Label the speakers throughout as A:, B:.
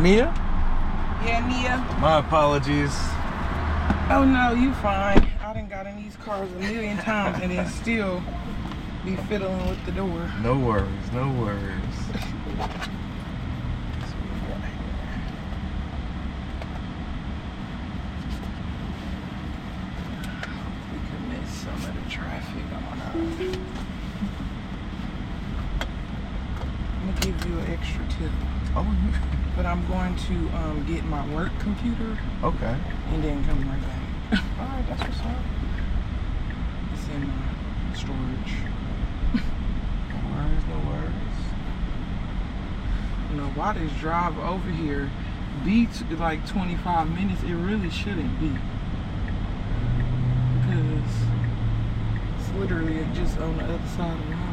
A: Mia?
B: Yeah, Mia.
A: My apologies.
B: Oh no, you fine. I done got in these cars a million times and then still be fiddling with the door.
A: No worries, no worries.
B: We could miss some of the traffic on our. I'm gonna give you an extra tip.
A: Oh,
B: But I'm going to get my work computer.
A: okay.
B: And then come right back.
A: Alright, that's what's up.
B: It's in my storage.
A: No worries, no worries.
B: You know, why this drive over here beats like 25 minutes, it really shouldn't be. Because it's literally just on the other side of the highway.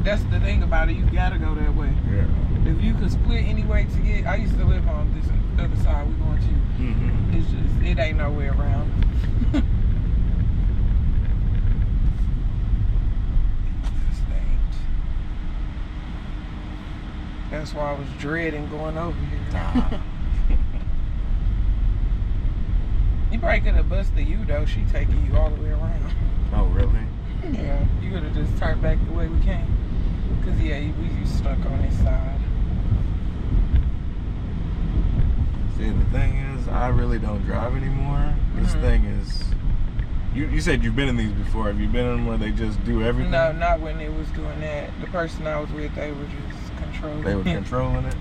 B: That's the thing about it, you gotta go that way.
A: Yeah.
B: If you could split any way to get, I used to live on this other side we're going to.
A: Mm-hmm.
B: It's just, it ain't no way around. That's why I was dreading going over here. You probably could have busted you though, she taking you all the way around.
A: Oh, really?
B: Yeah, you could have just turned back the way we came. Cause yeah, we stuck on this side.
A: See, the thing is, I really don't drive anymore. This thing is, you said you've been in these before. Have you been in them where they just do everything?
B: No, not when it was doing that. The person I was with, they were just controlling it.
A: They were controlling it?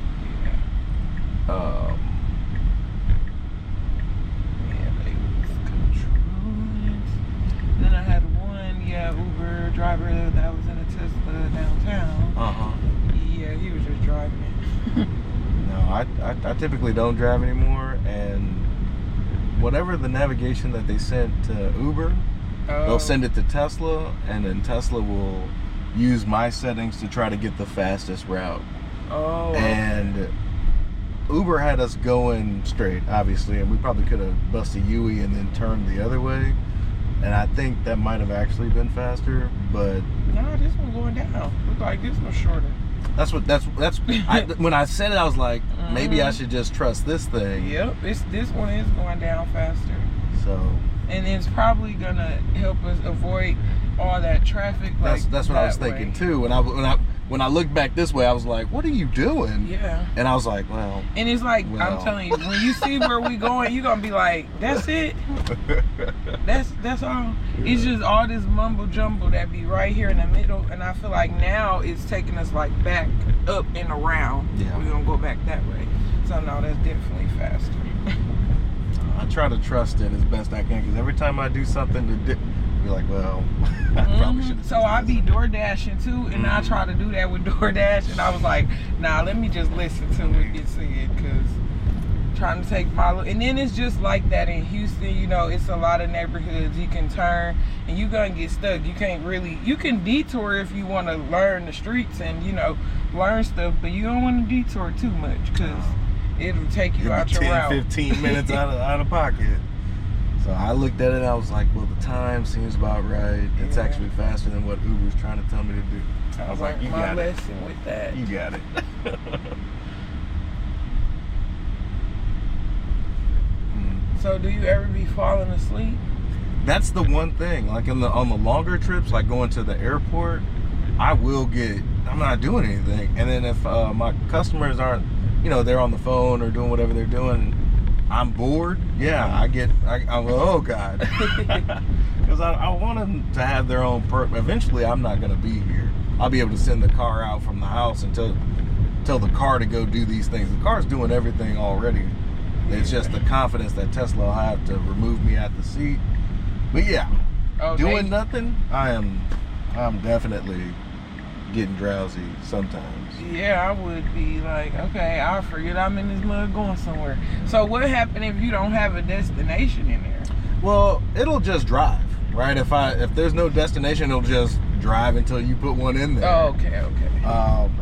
B: Yeah. Yeah, they was controlling it. Then I had one, Uber driver that was in a Tesla downtown.
A: Uh-huh.
B: Yeah, he was just driving it.
A: No, I typically don't drive anymore, and whatever the navigation that they sent to Uber, they'll send it to Tesla, and then Tesla will use my settings to try to get the fastest route.
B: Oh.
A: And Uber had us going straight, obviously, and we probably could have busted Yui and then turned the other way. And I think that might have actually been faster, but
B: no, this one going down. Look like this one's shorter.
A: That's when I said it, I was like, maybe I should just trust this thing.
B: Yep, this one is going down faster.
A: So.
B: And it's probably gonna help us avoid all that traffic.
A: That's what I was thinking too. When I looked back this way, I was like, "What are you doing?"
B: Yeah.
A: And I was like, "Well."
B: And it's like I'm telling you, when you see where we going, you're gonna be like, "That's it. That's all." Yeah. It's just all this mumbo jumbo that be right here in the middle, and I feel like now it's taking us like back up and around.
A: Yeah.
B: We're gonna go back that way. So no, that's definitely faster.
A: I try to trust it as best I can, because every time I do something to be like, well, I probably should have.
B: So I be door dashing too, and I try to do that with DoorDash, and I was like, nah, let me just listen to what it said, because trying to take my, and then it's just like that in Houston, you know, it's a lot of neighborhoods you can turn, and you're gonna get stuck. You can't really, you can detour if you want to learn the streets and, you know, learn stuff, but you don't want to detour too much, because it'll take you out your
A: 10, 15 minutes out of pocket. So I looked at it and I was like, well, the time seems about right. It's actually faster than what Uber's trying to tell me to do. I was like, you got it.
B: My lesson with that.
A: You got it.
B: So do you ever be falling asleep?
A: That's the one thing. Like on the longer trips, like going to the airport, I'm not doing anything. And then if my customers aren't, you know, they're on the phone or doing whatever they're doing, I'm bored. Yeah, I'm oh God. Because I want them to have their own Eventually, I'm not going to be here. I'll be able to send the car out from the house until, tell the car to go do these things. The car's doing everything already. It's just the confidence that Tesla will have to remove me at the seat. But yeah, doing nothing, I'm definitely getting drowsy sometimes.
B: Yeah, I would be like, okay, I'll forget I'm in this mud going somewhere. So what happened if you don't have a destination in there?
A: Well, it'll just drive, right? If there's no destination, it'll just drive until you put one in there.
B: Oh, okay.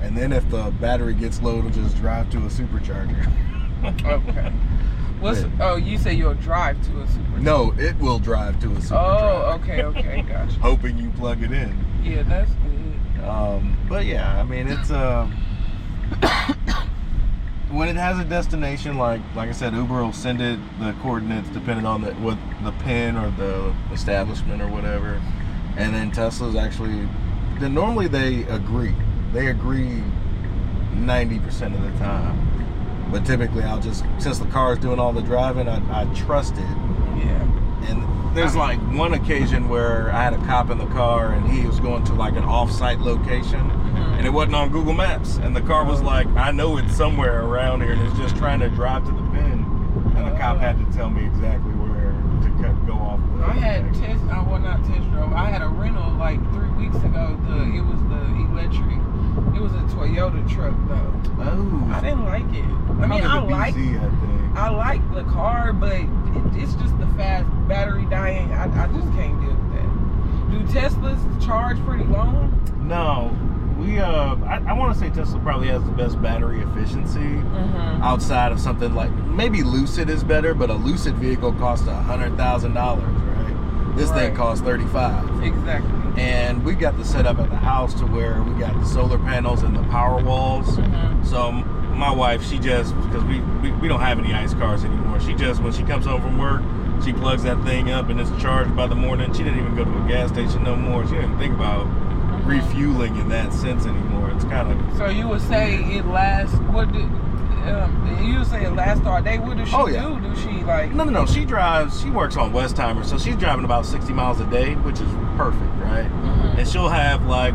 A: And then if the battery gets low, it'll just drive to a supercharger.
B: Okay. You say you'll drive to a supercharger?
A: No, it will drive to a supercharger.
B: Oh, okay, gotcha.
A: Hoping you plug it in.
B: Yeah, that's good.
A: But yeah, I mean, it's when it has a destination, like I said, Uber will send it the coordinates depending on what the pin or the establishment or whatever, and then Tesla's actually. Then normally they agree. They agree 90% of the time. But typically, since the car is doing all the driving, I trust it.
B: Yeah.
A: And there's like one occasion where I had a cop in the car and he was going to like an off-site location, and it wasn't on Google Maps. And the car was like, I know it's somewhere around here, and it's just trying to drive to the pin. And the cop had to tell me exactly where to go off.
B: I had not test drove. I had a rental like 3 weeks ago. It was the electric. It was a Toyota truck though.
A: Oh.
B: I didn't like it. I mean, I like the car, but it's just the fast battery dying. I just can't deal with that. Do Teslas charge pretty long?
A: No. I want to say Tesla probably has the best battery efficiency outside of something like maybe Lucid is better, but a Lucid vehicle costs $100,000, right? This thing costs $35,000.
B: Exactly.
A: And we got the setup at the house to where we got the solar panels and the power walls. So my wife, she just, because we don't have any ICE cars anymore, she just, when she comes home from work, she plugs that thing up and it's charged by the morning. She didn't even go to a gas station no more. She didn't think about refueling in that sense anymore. It's kind of.
B: So you would say it lasts, you would say it lasts all day. What does she do? Do she like?
A: No. She works on Westheimer, so she's driving about 60 miles a day, which is perfect, right? And she'll have like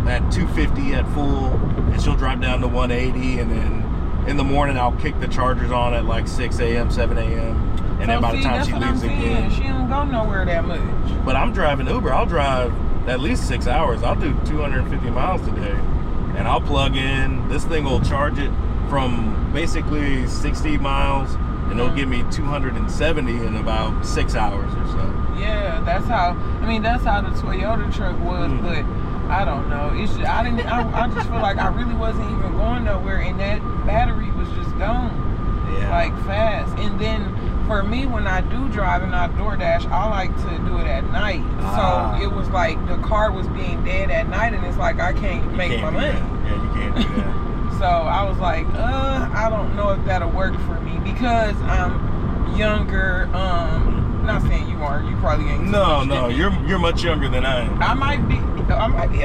A: at 250 at full, and she'll drop down to 180, and then in the morning I'll kick the chargers on at like 6 a.m., 7 a.m. And then by the time she leaves again,
B: she don't go nowhere that much.
A: But I'm driving Uber. I'll drive at least 6 hours. I'll do 250 miles today, and I'll plug in. This thing will charge it from basically 60 miles, and it'll give me 270 in about 6 hours or so.
B: Yeah, that's how the Toyota truck was, but I don't know. It's just, I just feel like I really wasn't even going nowhere, and that battery was just gone. Like fast. And then for me, when I do drive and I DoorDash, I like to do it at night. So it was like the car was being dead at night, and it's like I can't make my money.
A: Yeah, you can't do that.
B: So I was like, I don't know if that'll work for me because I'm younger. Not saying you are. You probably ain't.
A: No, you're much younger than I am.
B: I might be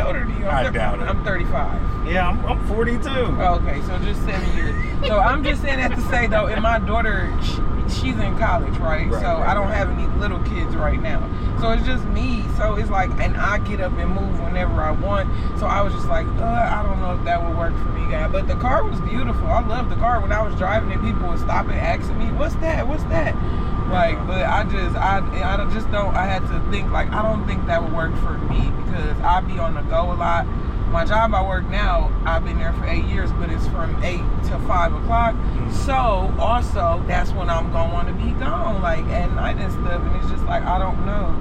B: older than you.
A: I doubt it.
B: I'm 35.
A: Yeah, I'm 42.
B: Okay, so just 7 years. So I'm just saying that to say though, and my daughter, she's in college, right? So I don't have any little kids right now. So it's just me. So it's like, and I get up and move whenever I want. So I was just like, I don't know if that would work for me, guy. But the car was beautiful. I love the car. When I was driving it, people would stop and ask me, "What's that? What's that?" Like, but I just don't. I had to think like, I don't think that would work for me because I be on the go a lot. My job I work now, I've been there for 8 years, but it's from 8 to 5 o'clock. So also that's when I'm gonna want to be gone, like at night and stuff. And it's just like I don't know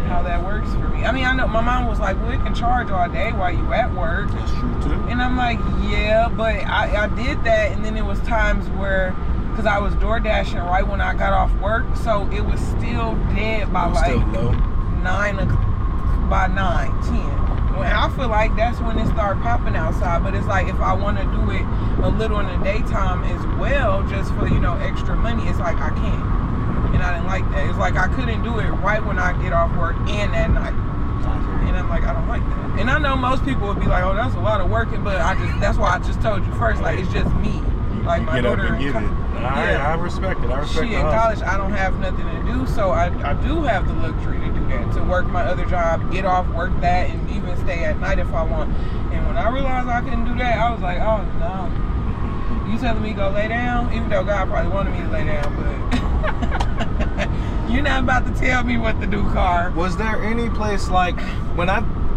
B: how that works for me. I mean, I know my mom was like, "Well, it can charge all day while you at work."
A: That's true too.
B: And I'm like, yeah, but I did that, and then it was times where. Because I was door dashing right when I got off work, so it was still dead by like 9, by 9, 10. When I feel like that's when it started popping outside. But it's like if I want to do it a little in the daytime as well, just for extra money, it's like I can't. And I didn't like that. It's like I couldn't do it right when I get off work and at night. And I'm like, I don't like that. And I know most people would be like, "Oh, that's a lot of working," but that's why I just told you first, like it's just me. Like my daughter,
A: I respect it. I respect it.
B: She in college, I don't have nothing to do, so I do have the luxury to do at, to work my other job, get off, work that, and even stay at night if I want. And when I realized I couldn't do that, I was like, oh no. You telling me to go lay down? Even though God probably wanted me to lay down, but you're not about to tell me what to do, car.
A: Was there any place like,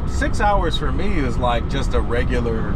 A: 6 hours for me is like just a regular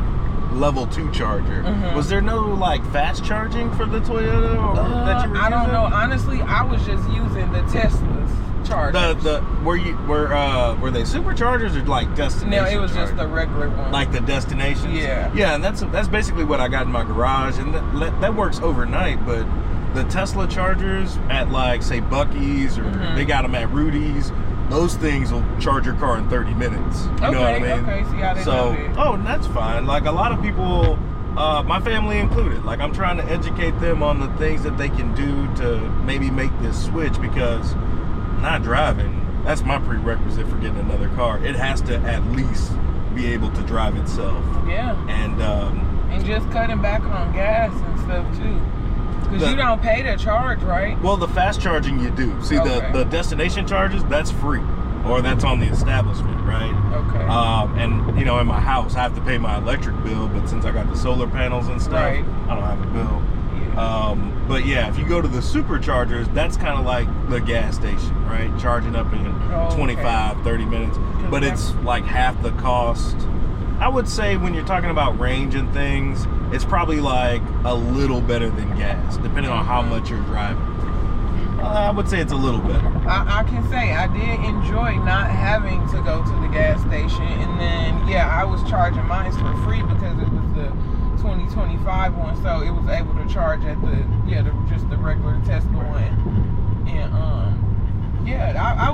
A: level 2 charger. Was there no like fast charging for the Toyota or that you were using?
B: I don't know. Honestly, I was just using the Tesla's chargers.
A: Were they superchargers or like destination?
B: No, it was
A: chargers?
B: just the regular one.
A: Like the destinations?
B: Yeah.
A: Yeah, and that's basically what I got in my garage, and that works overnight. But the Tesla chargers at like say Buc-ee's or they got them at Rudy's. Those things will charge your car in 30 minutes. You know what I mean?
B: Okay, see, I didn't know that.
A: Oh, and that's fine. Like a lot of people, my family included, like I'm trying to educate them on the things that they can do to maybe make this switch, because not driving, that's my prerequisite for getting another car. It has to at least be able to drive itself.
B: Yeah.
A: And
B: just cutting back on gas and stuff too. Because you don't pay to charge, right?
A: Well, the fast charging you do. See, the destination charges, that's free. Or that's on the establishment, right?
B: Okay.
A: And, you know, in my house, I have to pay my electric bill, but since I got the solar panels and stuff, I don't have a bill. Yeah. But yeah, if you go to the superchargers, that's kind of like the gas station, right? Charging up in 25, 30 minutes. But it's like half the cost. I would say when you're talking about range and things, it's probably like a little better than gas, depending on how much you're driving. I would say it's a little better.
B: I can say I did enjoy not having to go to the gas station, and then I was charging mine for free because it was the 2025 one, so it was able to charge at just the regular Tesla one, and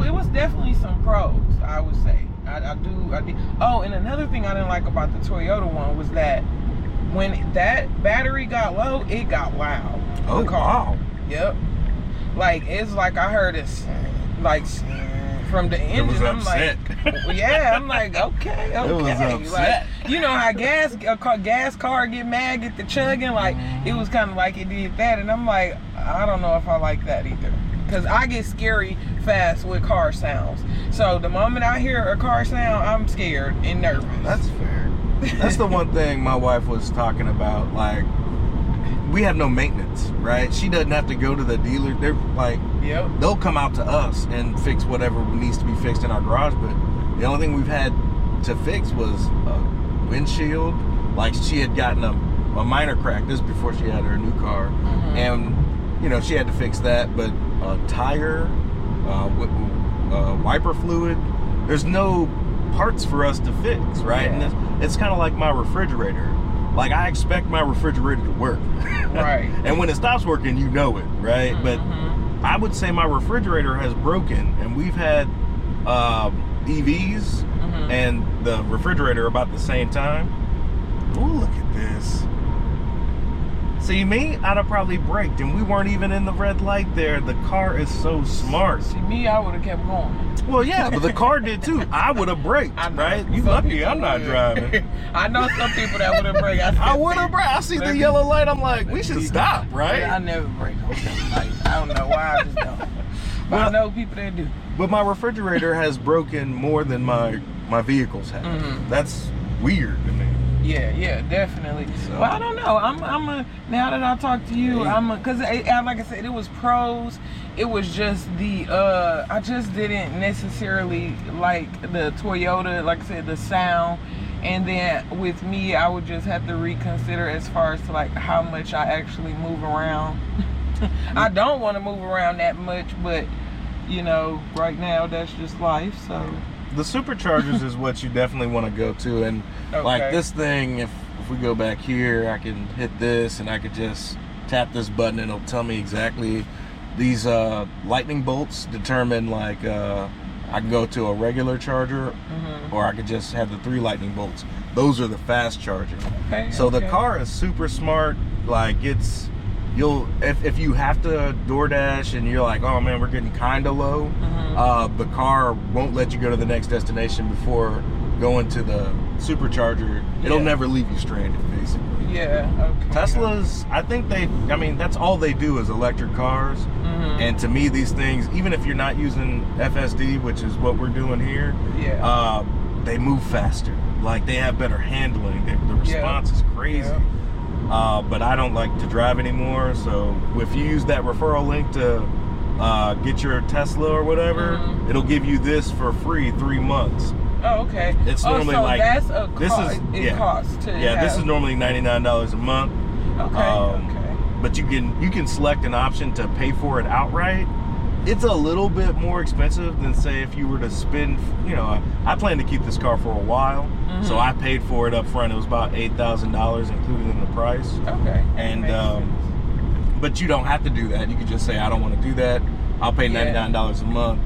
B: it was definitely some pros, I would say. I did. Oh, and another thing I didn't like about the Toyota one was that when that battery got low, it got loud.
A: Oh, wow.
B: Yep. Like, it's like I heard it like from the engine. I'm like, I'm like, okay.
A: It was upset.
B: Like, you know how gas car get mad, get the chugging. Like, it was kind of like it did that, and I'm like, I don't know if I like that either. Because I get scary fast with car sounds. So the moment I hear a car sound, I'm scared and nervous.
A: That's fair. That's the one thing my wife was talking about. Like, we have no maintenance, right? She doesn't have to go to the dealer. They're like, they'll come out to us and fix whatever needs to be fixed in our garage. But the only thing we've had to fix was a windshield. Like, she had gotten a minor crack. This is before she had her new car. And, you know, she had to fix that. But a tire, wiper fluid, there's no parts for us to fix, right? And it's kind of like my refrigerator. Like, I expect my refrigerator to work.
B: Right.
A: And when it stops working, you know it, right? But I would say my refrigerator has broken, and we've had EVs and the refrigerator about the same time. Oh, look at this. See, me, I'd have probably braked, and we weren't even in the red light there. The car is so smart.
B: See, me, I would have kept going.
A: Well, yeah, but the car did too. I would have braked, right? You lucky I'm not driving.
B: I know some people that would have braked.
A: I would have braked. I see the yellow light. I'm like, we should stop, right?
B: I never brake on that light. I don't know why. I just don't. But I know people that do.
A: But my refrigerator has broken more than my vehicles have. That's weird to me.
B: Yeah, definitely. So, well, I don't know. Now that I talked to you, because like I said, it was pros. It was just I just didn't necessarily like the Toyota, like I said, the sound. And then with me, I would just have to reconsider as far as to like how much I actually move around. I don't want to move around that much, but you know, right now that's just life. So
A: the superchargers is what you definitely want to go to, and like this thing, if we go back here, I can hit this and I could just tap this button and it'll tell me exactly. These lightning bolts determine like I can go to a regular charger or I could just have the 3 lightning bolts. Those are the fast charging. So the car is super smart. Like, it's if you have to DoorDash and you're like, oh man, we're getting kind of low, the car won't let you go to the next destination before going to the supercharger, it'll never leave you stranded, basically.
B: Yeah, okay.
A: Teslas, I think that's all they do is electric cars. And to me, these things, even if you're not using FSD, which is what we're doing here, they move faster. Like, they have better handling. The response is crazy. But I don't like to drive anymore, so if you use that referral link to get your Tesla or whatever, it'll give you this for free 3 months.
B: Oh, okay.
A: It's normally
B: so
A: like
B: that's a
A: this
B: cost.
A: is
B: Costs to have.
A: this is normally $99 a month.
B: Okay.
A: But you can select an option to pay for it outright. It's a little bit more expensive than, say, if you were to spend. I plan to keep this car for a while, so I paid for it up front. It was about $8,000 included in the price.
B: Okay.
A: And but you don't have to do that. You can just say, I don't want to do that. I'll pay $99 a month.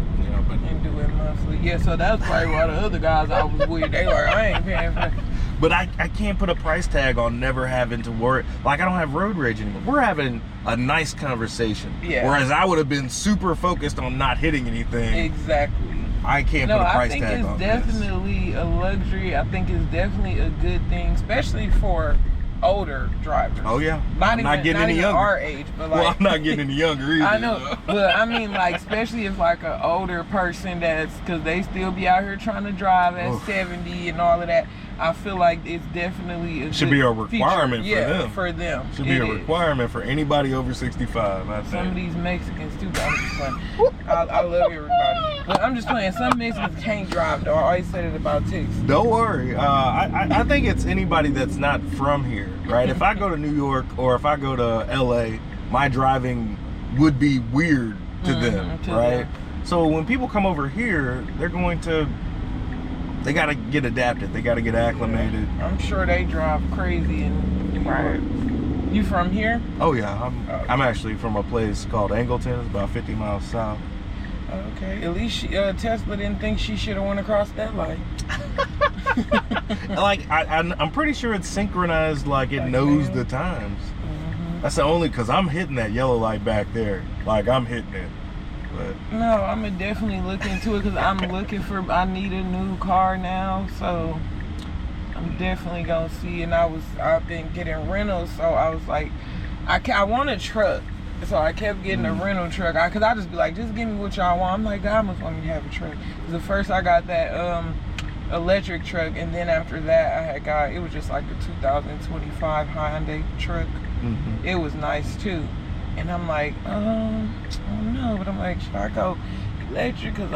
B: And do it monthly. Yeah, so that's probably why the other guys I was with, they like, I ain't paying for that.
A: But I can't put a price tag on never having to worry. Like, I don't have road rage anymore. We're having a nice conversation. Yeah. Whereas I would have been super focused on not hitting anything.
B: Exactly.
A: I can't put a price tag on this.
B: I think it's definitely a luxury. I think it's definitely a good thing, especially for older drivers.
A: Oh yeah.
B: Not
A: getting any younger.
B: Our age, but like,
A: well, I'm not getting any younger either.
B: I know, but I mean, like, especially if like an older person because they still be out here trying to drive at 70 and all of that. I feel like it's definitely
A: should be a requirement for them.
B: For them,
A: should be a requirement for anybody over 65. I think.
B: Some of these Mexicans too. I'm just playing. I love everybody, but I'm just playing. Some Mexicans can't drive though. I always said it about ticks.
A: Don't worry. I think it's anybody that's not from here, right? If I go to New York or if I go to LA, my driving would be weird to them, right? So when people come over here, they got to get adapted. They got to get acclimated.
B: I'm sure they drive crazy. And you from here?
A: Oh yeah, I'm actually from a place called Angleton. It's about 50 miles south.
B: Okay, at least Tesla didn't think she should have went across that light.
A: Like I'm pretty sure it's synchronized. Like it knows the times. That's the only, because I'm hitting that yellow light back there. Like I'm hitting it. But
B: no, I'm gonna definitely look into it because I need a new car now, so I'm definitely gonna see. And I've been getting rentals, so I was like, I want a truck, so I kept getting a rental truck. Cause I just be like, just give me what y'all want. I'm like, God must want me to have a truck. Cause at first I got that electric truck, and then after that it was just like a 2025 Hyundai truck. It was nice too. And I'm like, I don't know, but I'm like, should I go electric? Because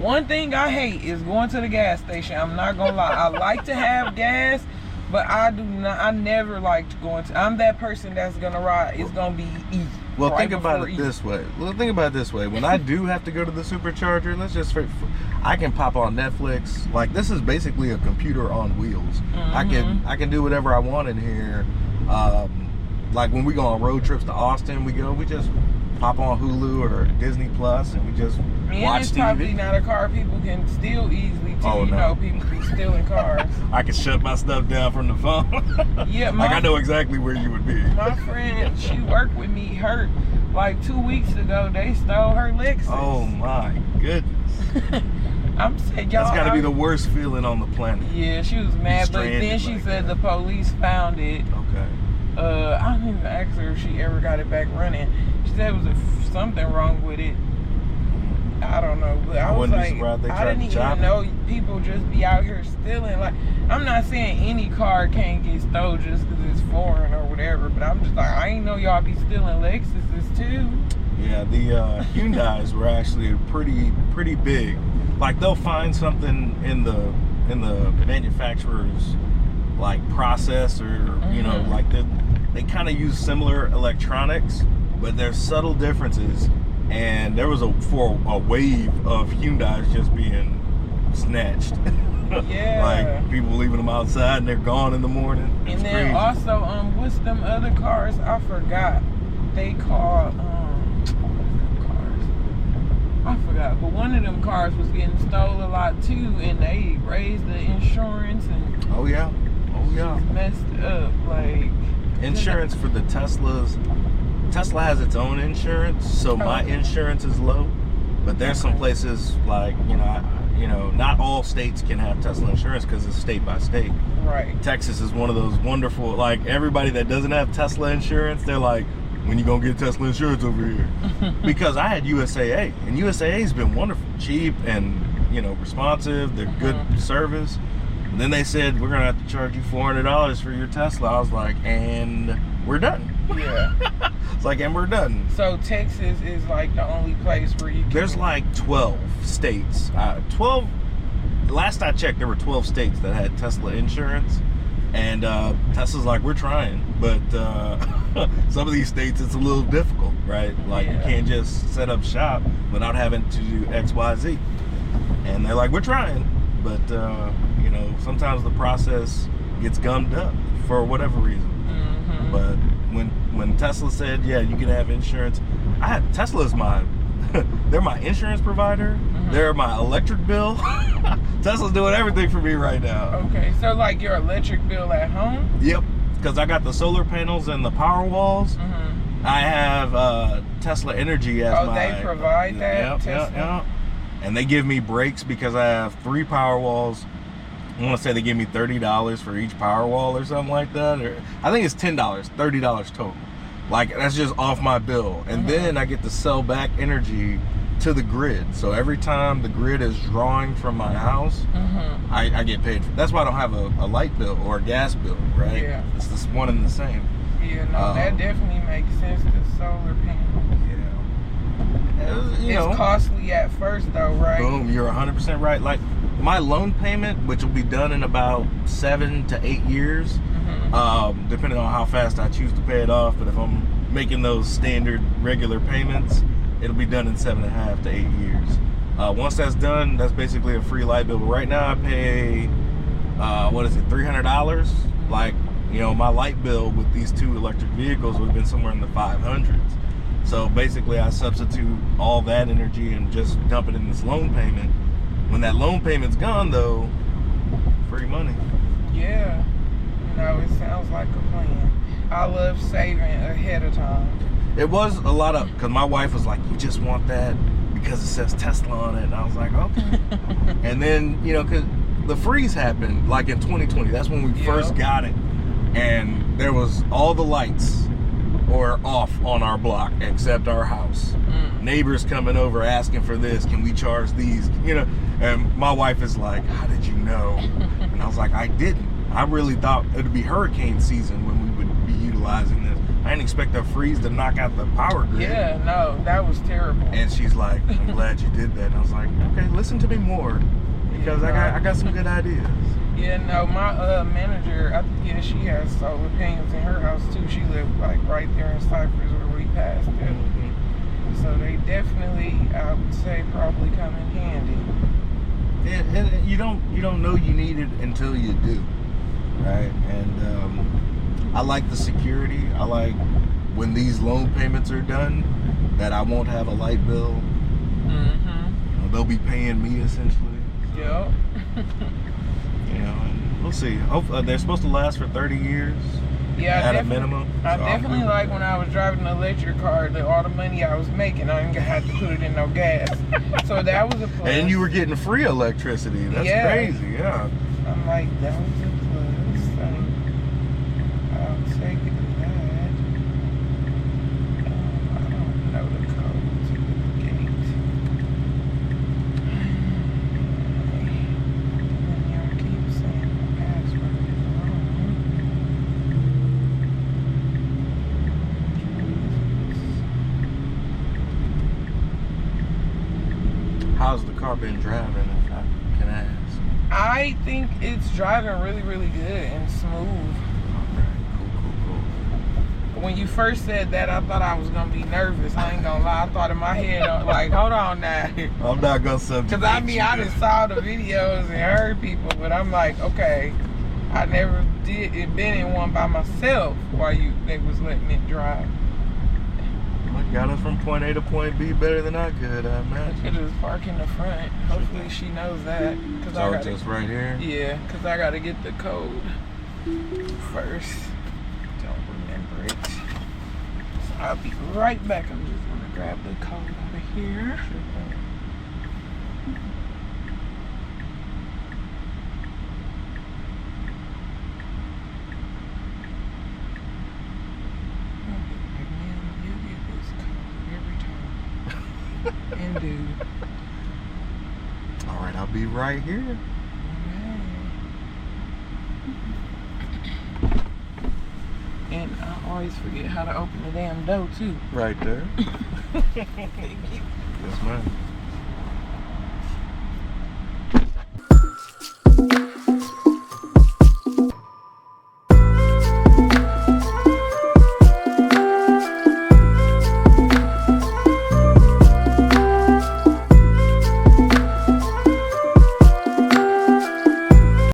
B: one thing I hate is going to the gas station. I'm not gonna lie. I like to have gas, but I never liked going to. I'm that person that's gonna ride. It's gonna be easy.
A: Well, think about it this way. When I do have to go to the supercharger, I can pop on Netflix. Like, this is basically a computer on wheels. I can do whatever I want in here. Like when we go on road trips to Austin, we just pop on Hulu or Disney Plus and we just watch
B: it's
A: TV.
B: Probably not a car people can steal easily too.
A: Oh,
B: you
A: no.
B: know, people be stealing cars.
A: I can shut my stuff down from the phone.
B: Yeah,
A: like I know exactly where you would be.
B: My friend, she worked with me. Like 2 weeks ago, they stole her Lexus.
A: Oh my goodness.
B: I'm saying, y'all.
A: That's got to be the worst feeling on the planet.
B: Yeah, she was mad, but then she said the police found it.
A: Okay.
B: I didn't even ask her if she ever got it back running. She said it was something wrong with it. I don't know, but I was like, I didn't even know people just be out here stealing. Like, I'm not saying any car can't get stolen just because it's foreign or whatever, but I'm just like, I ain't know y'all be stealing Lexuses too.
A: Yeah, the Hyundais were actually pretty big. Like, they'll find something in the manufacturer's like process, or you know, like they kind of use similar electronics, but there's subtle differences. And there was a wave of Hyundais just being snatched.
B: Yeah.
A: Like people leaving them outside and they're gone in the morning.
B: And then also, what's them other cars? I forgot. They call I forgot, but one of them cars was getting stolen a lot too, and they raised the insurance and
A: oh yeah,
B: messed up. Like
A: insurance for the Teslas. Tesla has its own insurance, so my insurance is low. But there's some places like, you know, you know, not all states can have Tesla insurance because it's state by state.
B: Right.
A: Texas is one of those wonderful, like everybody that doesn't have Tesla insurance, they're like, when you gonna get Tesla insurance over here? Because I had USAA, and USAA's been wonderful, cheap and, you know, responsive. They're good service. And then they said, we're gonna have to charge you $400 for your Tesla. I was like, and we're done.
B: Yeah.
A: It's like, and we're done.
B: So Texas is like the only place where you can...
A: There's like 12 states. 12, last I checked, there were 12 states that had Tesla insurance. And Tesla's like, we're trying. But some of these states, it's a little difficult, right? Like, you can't just set up shop without having to do X, Y, Z. And they're like, we're trying. But, you know, sometimes the process gets gummed up for whatever reason. But when Tesla said, yeah, you can have insurance, Tesla's they're my insurance provider. They're my electric bill. Tesla's doing everything for me right now.
B: Okay, so like your electric bill at home?
A: Yep, because I got the solar panels and the power walls. I have Tesla Energy as my...
B: Oh, they provide that?
A: Yep. And they give me breaks because I have 3 power walls. I want to say they give me $30 for each power wall or something like that. Or I think it's $10, $30 total. Like, that's just off my bill. And then I get to sell back energy to the grid. So every time the grid is drawing from my house, I get paid for. That's why I don't have a light bill or a gas bill, right?
B: Yeah.
A: It's this one and the same.
B: Yeah, no, that definitely makes sense, the solar panels.
A: Yeah.
B: It's costly at first though, right?
A: Boom, you're 100% right. Like, my loan payment, which will be done in about 7 to 8 years, depending on how fast I choose to pay it off. But if I'm making those standard regular payments, it'll be done in 7.5 to 8 years. Once that's done, that's basically a free light bill. But right now I pay, $300? Like, you know, my light bill with these 2 electric vehicles would have been somewhere in the 500s. So basically I substitute all that energy and just dump it in this loan payment. When that loan payment's gone, though, free money.
B: Yeah. No, it sounds like a plan. I love saving ahead of time.
A: It was a lot of, because my wife was like, you just want that because it says Tesla on it. And I was like, okay. And then, you know, because the freeze happened like in 2020. That's when we first got it. And there was all the lights were off on our block except our house. Neighbors coming over asking for this. Can we charge these? You know, and my wife is like, how did you know? And I was like, I didn't. I really thought it would be hurricane season when we would be utilizing this. I didn't expect a freeze to knock out the power grid.
B: Yeah, no, that was terrible.
A: And she's like, I'm glad you did that. And I was like, okay, listen to me more, because I got some good ideas.
B: Yeah, no, my manager, she has solar panels in her house too. She lived like right there in Cypress where we passed it. So they definitely, I would say, probably come in handy.
A: And you don't know you need it until you do, right? And I like the security. I like when these loan payments are done that I won't have a light bill. You know, they'll be paying me essentially. So,
B: Yep.
A: You know, and we'll see. They're supposed to last for 30 years.
B: Yeah,
A: at a minimum.
B: I definitely like when I was driving an electric car, all the money I was making, I didn't have to put it in no gas. So that was a plus.
A: And you were getting free electricity. That's crazy, yeah.
B: I'm like, that was a plus. So I'll take it to that. I don't know the code to the gate. And y'all keep saying my password is wrong.
A: How's the car been driving, if I can ask?
B: I think it's driving really, really good and smooth.
A: Cool.
B: When you first said that, I thought I was gonna be nervous. I ain't gonna lie. I thought in my head, like, hold on now.
A: I'm not gonna subject.
B: Cause I mean, I just saw the videos and heard people, but I'm like, okay, I never been in one by myself while they was letting it drive.
A: I got us from point A to point B better than I could, I imagine.
B: It is park in the front. Hopefully she knows that. Cause
A: so
B: I gotta,
A: just right here?
B: Yeah, cause I gotta get the code first. Don't remember it. So I'll be right back. I'm just gonna grab the code over here.
A: be right here.
B: And I always forget how to open the damn door too.
A: Right there.
B: Thank you.
A: Yes, ma'am.